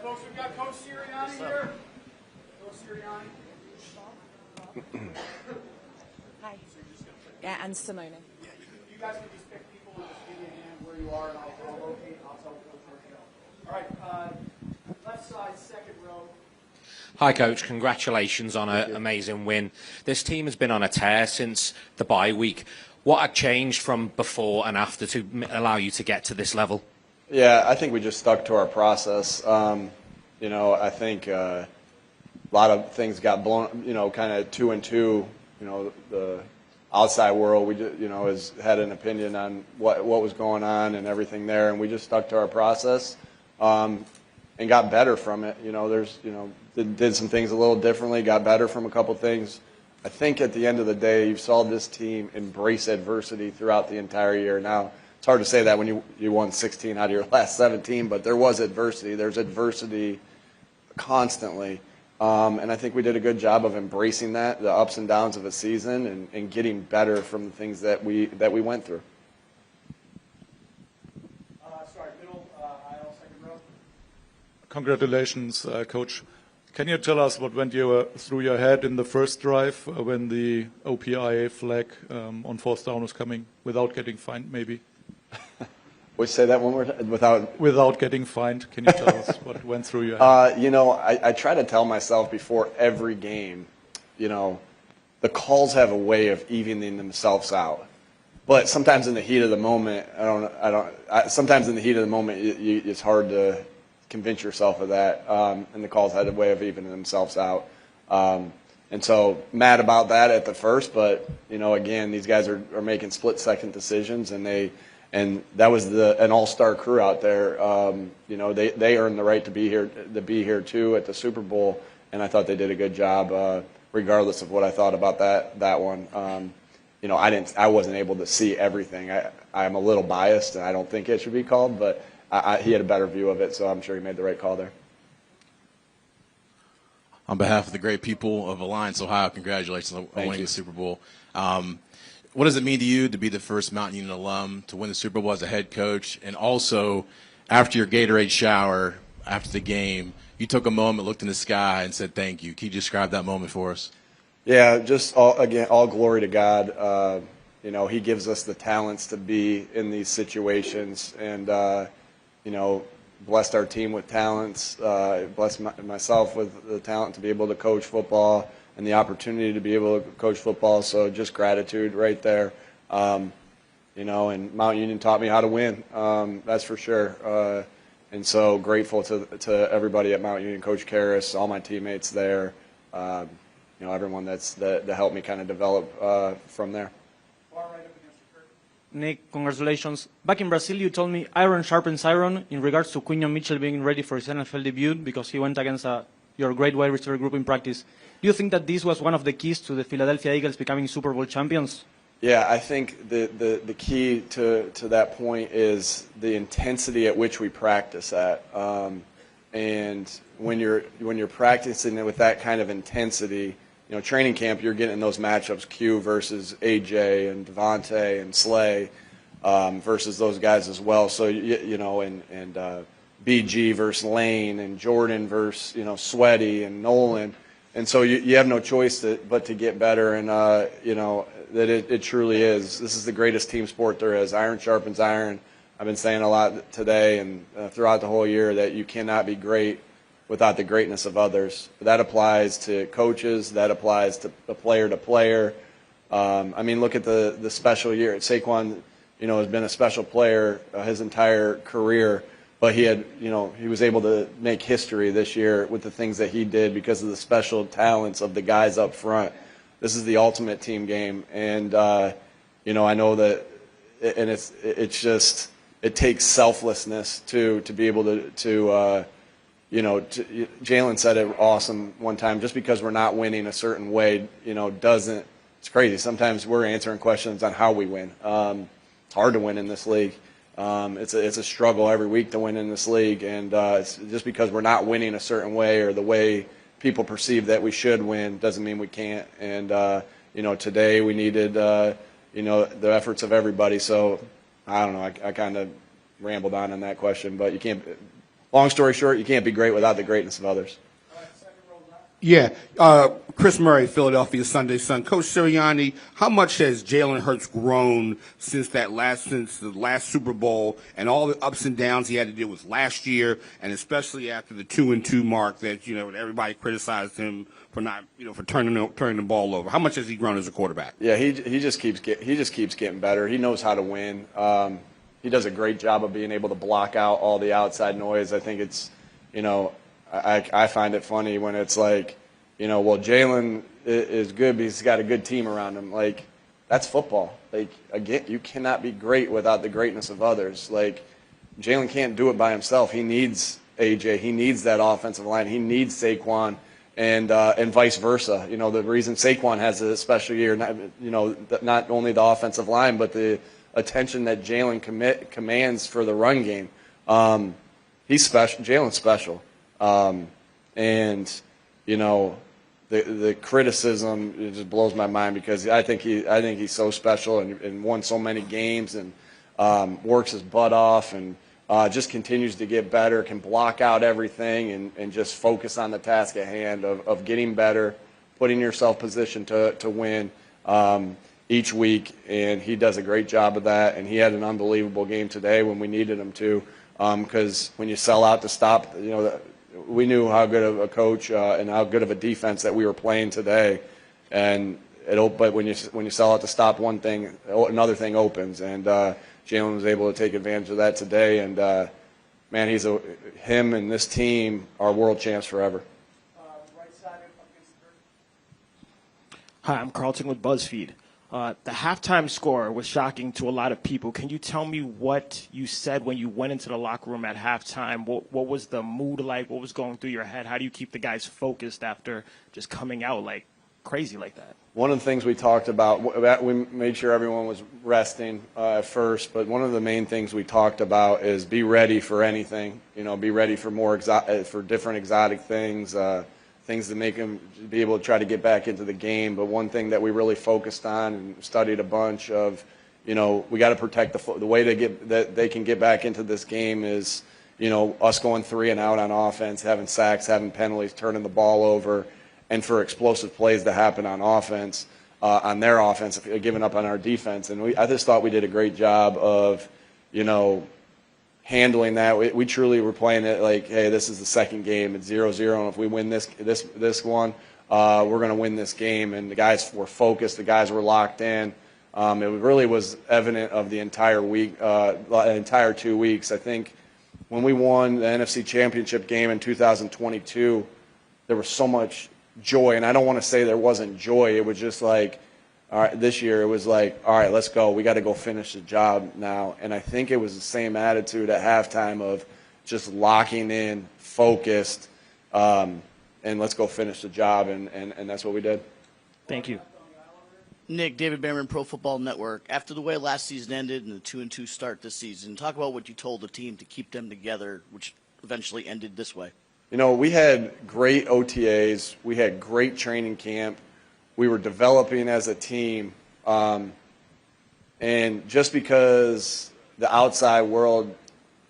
folks, we've got Coach Sirianni here. Coach Sirianni. Hi. Yeah, and Simone. Yeah, you guys can just pick people and just give me a hand where you are, and I'll locate, and I'll tell Coach where to go. All right, left side, second row. Hi, Coach. Congratulations on an amazing win. This team has been on a tear since the bye week. What had changed from before and after to allow you to get to this level? Yeah, I think we just stuck to our process. I think a lot of things got blown, kind of 2 and 2. The outside world, we just, had an opinion on what was going on and everything there, and we just stuck to our process and got better from it. Did some things a little differently, got better from a couple things. I think at the end of the day, you saw this team embrace adversity throughout the entire year. Now, it's hard to say that when you won 16 out of your last 17, but there was adversity. There's adversity constantly. And I think we did a good job of embracing that, the ups and downs of a season, and getting better from the things that we went through. Middle aisle, second row. Congratulations, Coach. Can you tell us what went through your head in the first drive when the OPIA flag on fourth down was coming, without getting fined, maybe? Would you say that one more time? Without getting fined, can you tell us what went through your head? I try to tell myself before every game, the calls have a way of evening themselves out. But sometimes in the heat of the moment, sometimes in the heat of the moment, it's hard to convince yourself of that. And the calls had a way of evening themselves out. And so mad about that at the first, but again, these guys are making split-second decisions, and that was an all-star crew out there. They earned the right to be here too at the Super Bowl, and I thought they did a good job, regardless of what I thought about that one. I wasn't able to see everything. I'm a little biased, and I don't think it should be called, but he had a better view of it, so I'm sure he made the right call there. On behalf of the great people of Alliance, Ohio, congratulations on winning the Super Bowl. What does it mean to you to be the first Mountain Union alum to win the Super Bowl as a head coach? And also, after your Gatorade shower, after the game, you took a moment, looked in the sky, and said thank you. Can you describe that moment for us? Yeah, just all glory to God. He gives us the talents to be in these situations, and blessed our team with talents, blessed myself with the talent to be able to coach football and the opportunity to be able to coach football. So just gratitude right there. And Mount Union taught me how to win, that's for sure. And so grateful to everybody at Mount Union, Coach Karras, all my teammates there, everyone that helped me kind of develop from there. Nick, congratulations. Back in Brazil, you told me iron sharpens iron in regards to Quinyon Mitchell being ready for his NFL debut because he went against your great wide receiver group in practice. Do you think that this was one of the keys to the Philadelphia Eagles becoming Super Bowl champions? Yeah, I think the key to that point is the intensity at which we practice at. And when you're practicing it with that kind of intensity, training camp, you're getting those matchups, Q versus AJ and Devontae and Slay versus those guys as well. So, and BG versus Lane and Jordan versus, Sweaty and Nolan. And so you have no choice but to get better. And, that it truly is. This is the greatest team sport there is. Iron sharpens iron. I've been saying a lot today and throughout the whole year that you cannot be great without the greatness of others. That applies to coaches. That applies to player to player. Look at the special year. Saquon, has been a special player his entire career, but he was able to make history this year with the things that he did because of the special talents of the guys up front. This is the ultimate team game, and I know that, and it takes selflessness to be able to. Jalen said it awesome one time. Just because we're not winning a certain way, it's crazy. Sometimes we're answering questions on how we win. It's hard to win in this league. It's a struggle every week to win in this league, and it's just because we're not winning a certain way or the way people perceive that we should win doesn't mean we can't. And today we needed the efforts of everybody. So I don't know. I kind of rambled on that question, but you can't. long story short, you can't be great without the greatness of others. Yeah. Chris Murray, Philadelphia Sunday Sun. Coach Sirianni, how much has Jalen Hurts grown since the last Super Bowl and all the ups and downs he had to deal with last year, and especially after the 2-2 mark that, everybody criticized him for not, for turning the ball over. How much has he grown as a quarterback? Yeah, he just keeps getting better. He knows how to win. He does a great job of being able to block out all the outside noise. I think it's, I find it funny when it's like, well, Jalen is good because he's got a good team around him. Like, that's football. Like, again, you cannot be great without the greatness of others. Like, Jalen can't do it by himself. He needs AJ. He needs that offensive line. He needs Saquon, and vice versa. The reason Saquon has a special year, not only the offensive line, but the attention that Jalen commands for the run game. He's special. Jalen's special. The criticism, it just blows my mind because I think he's so special and won so many games and works his butt off and just continues to get better, can block out everything and just focus on the task at hand of getting better, putting yourself positioned to win each week, and he does a great job of that. And he had an unbelievable game today when we needed him to, because when you sell out to stop, we knew how good of a coach and how good of a defense that we were playing today, but when you sell out to stop one thing, another thing opens, and Jalen was able to take advantage of that today. And man, him and this team are world champs forever. Right side against the Hi, I'm Carlton with BuzzFeed. The halftime score was shocking to a lot of people. Can you tell me what you said when you went into the locker room at halftime? What was the mood like? What was going through your head? How do you keep the guys focused after just coming out like crazy like that? One of the things we talked about, we made sure everyone was resting at first, but one of the main things we talked about is be ready for anything. Be ready for for different exotic things. Things that make them be able to try to get back into the game. But one thing that we really focused on and studied a bunch of, we got to protect the way that they can get back into this game is, us going 3 and out on offense, having sacks, having penalties, turning the ball over, and for explosive plays to happen on offense, on their offense, giving up on our defense. And I just thought we did a great job of, handling that. We truly were playing it like, hey, this is the second game. It's 0-0, and if we win this one, we're going to win this game. And the guys were focused. The guys were locked in. It really was evident of the entire week, entire 2 weeks. I think when we won the NFC Championship game in 2022, there was so much joy. And I don't want to say there wasn't joy. It was just like, all right, this year it was like, all right, let's go. We got to go finish the job now. And I think it was the same attitude at halftime of just locking in, focused, and let's go finish the job. And that's what we did. Thank you. Nick, David Behrman, Pro Football Network. After the way last season ended and the 2-2 start this season, talk about what you told the team to keep them together, which eventually ended this way. We had great OTAs. We had great training camp. We were developing as a team, and just because the outside world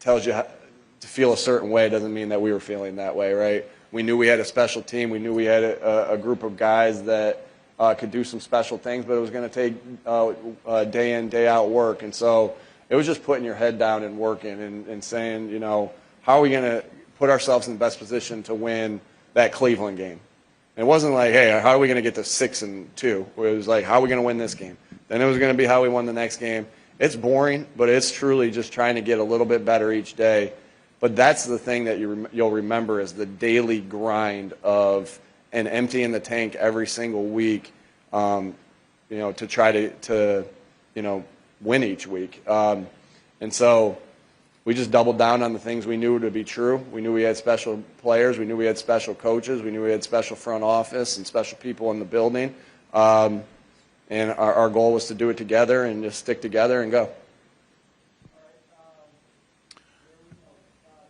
tells you to feel a certain way doesn't mean that we were feeling that way, right? We knew we had a special team. We knew we had a group of guys that could do some special things, but it was going to take day in, day out work. And so it was just putting your head down and working and saying, how are we going to put ourselves in the best position to win that Cleveland game? It wasn't like, hey, how are we going to get to 6-2? It was like, how are we going to win this game? Then it was going to be how we won the next game. It's boring, but it's truly just trying to get a little bit better each day. But that's the thing that you'll remember is the daily grind of and emptying the tank every single week, to try to win each week. And so we just doubled down on the things we knew to be true. We knew we had special players. We knew we had special coaches. We knew we had special front office and special people in the building. And our goal was to do it together and just stick together and go.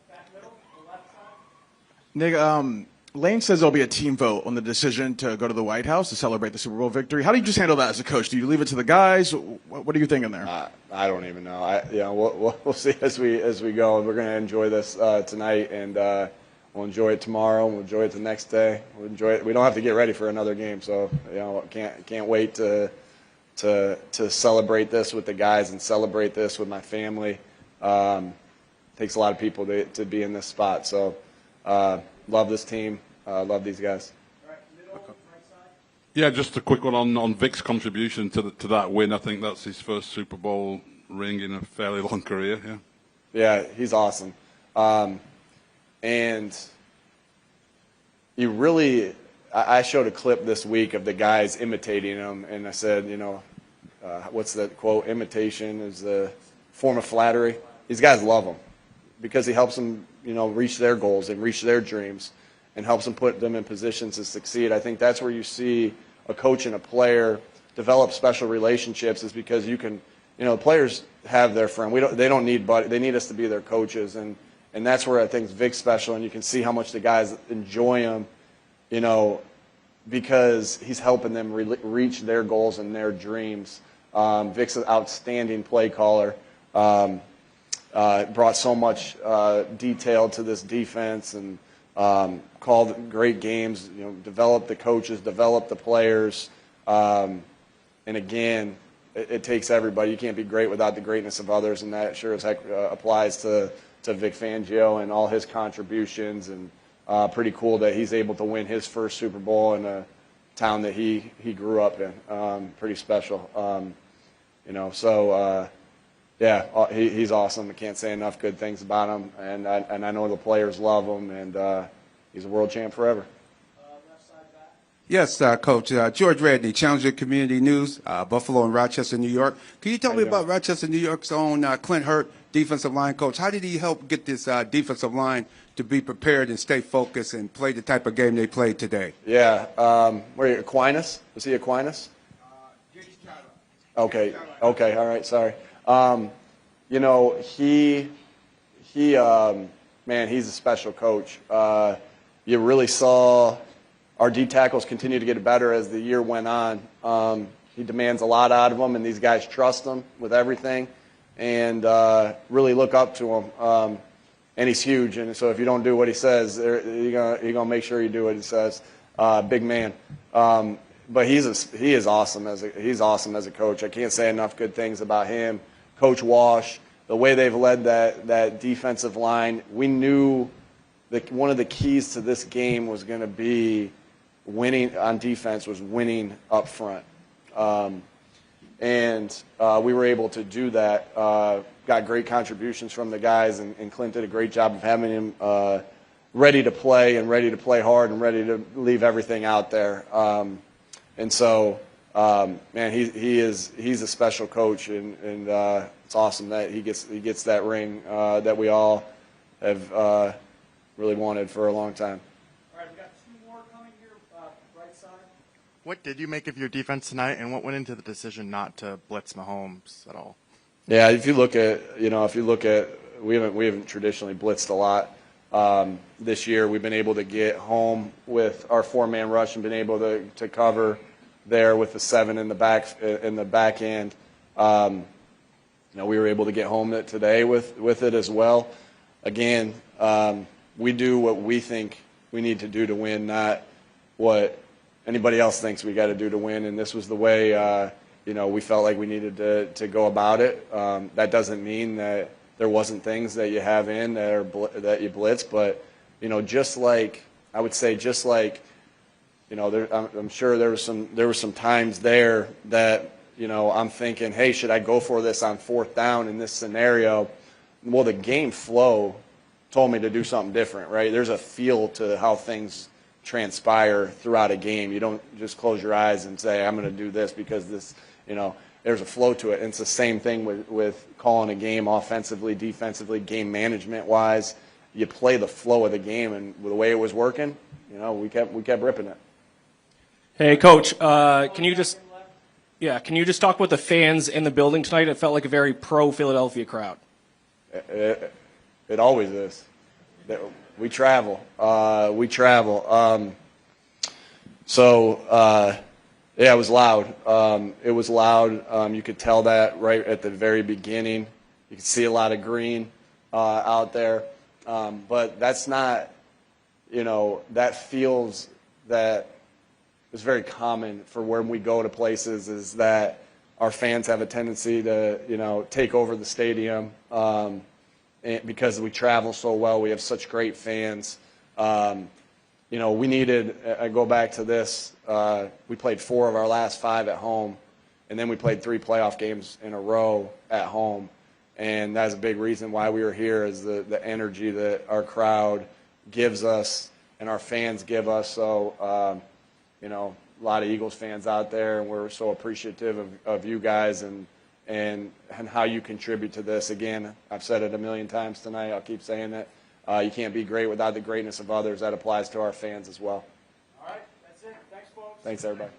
back middle, the left side. Nick, Lane says there'll be a team vote on the decision to go to the White House to celebrate the Super Bowl victory. How do you just handle that as a coach? Do you leave it to the guys? What are you thinking there? I don't even know. We'll see as we go. We're going to enjoy this tonight, and we'll enjoy it tomorrow. We'll enjoy it the next day. We'll enjoy it. We don't have to get ready for another game, so can't wait to celebrate this with the guys and celebrate this with my family. Takes a lot of people to be in this spot. So love this team. Love these guys. Yeah, just a quick one on Vic's contribution to that win. I think that's his first Super Bowl ring in a fairly long career. Yeah. Yeah, he's awesome. And you really, I showed a clip this week of the guys imitating him, and I said, what's that quote? Imitation is a form of flattery. These guys love him because he helps them, reach their goals and reach their dreams, and helps them put them in positions to succeed. I think that's where you see a coach and a player develop special relationships, is because you can, players have their friend. They don't need buddy. They need us to be their coaches, and that's where I think Vic's special, and you can see how much the guys enjoy him, because he's helping them reach their goals and their dreams. Vic's an outstanding play caller. Brought so much detail to this defense, and called great games, developed the coaches, developed the players. And again, it takes everybody. You can't be great without the greatness of others, and that sure as heck applies to Vic Fangio and all his contributions. And pretty cool that he's able to win his first Super Bowl in a town that he grew up in. Pretty special. Yeah, he's awesome. I can't say enough good things about him, and I know the players love him, and he's a world champ forever. Yes, Coach. George Redney, Challenger Community News, Buffalo and Rochester, New York. Can you tell me about Rochester, New York's own Clint Hurt, defensive line coach? How did he help get this defensive line to be prepared and stay focused and play the type of game they played today? Yeah. Where are you, Aquinas? Was he Aquinas? Okay. Okay. All right. Sorry. Man, he's a special coach. You really saw our D tackles continue to get better as the year went on. He demands a lot out of them, and these guys trust him with everything, and really look up to him. And he's huge, and so if you don't do what he says, you're gonna make sure you do what he says. Big man. But he is awesome he's awesome as a coach. I can't say enough good things about him. Coach Walsh, the way they've led that defensive line, we knew that one of the keys to this game was going to be winning on defense, was winning up front. And we were able to do that. Got great contributions from the guys, and Clint did a great job of having him ready to play and ready to play hard and ready to leave everything out there. And so, man, he's a special coach, and it's awesome that he gets that ring that we all have really wanted for a long time. All right, we got two more coming here, right side. What did you make of your defense tonight, and what went into the decision not to blitz Mahomes at all? Yeah, if you look at, we haven't traditionally blitzed a lot. This year, we've been able to get home with our four-man rush and been able to cover there with the 7 in the back end. We were able to get home today with it as well. Again, we do what we think we need to do to win, not what anybody else thinks we got to do to win. And this was the way we felt like we needed to go about it. That doesn't mean that there wasn't things that you have in that you blitz, but just like I'm sure there were some times there that I'm thinking, hey, should I go for this on 4th down in this scenario? Well, the game flow told me to do something different, right? There's a feel to how things transpire throughout a game. You don't just close your eyes and say, I'm going to do this because this, there's a flow to it. And it's the same thing with calling a game offensively, defensively, game management-wise. You play the flow of the game, and the way it was working, we kept ripping it. Hey, Coach, can you just talk about the fans in the building tonight? It felt like a very pro-Philadelphia crowd. It always is. We travel. Yeah, it was loud. It was loud. You could tell that right at the very beginning. You could see a lot of green out there. But that's not, that feels that it's very common for when we go to places is that our fans have a tendency to, take over the stadium. And because we travel so well, we have such great fans. We needed, I go back to this, we played 4 of our last 5 at home, and then we played 3 playoff games in a row at home. And that's a big reason why we were here is the energy that our crowd gives us and our fans give us. So, a lot of Eagles fans out there, and we're so appreciative of you guys and how you contribute to this. Again, I've said it a million times tonight. I'll keep saying it. You can't be great without the greatness of others. That applies to our fans as well. All right, that's it. Thanks, folks. Thanks, everybody.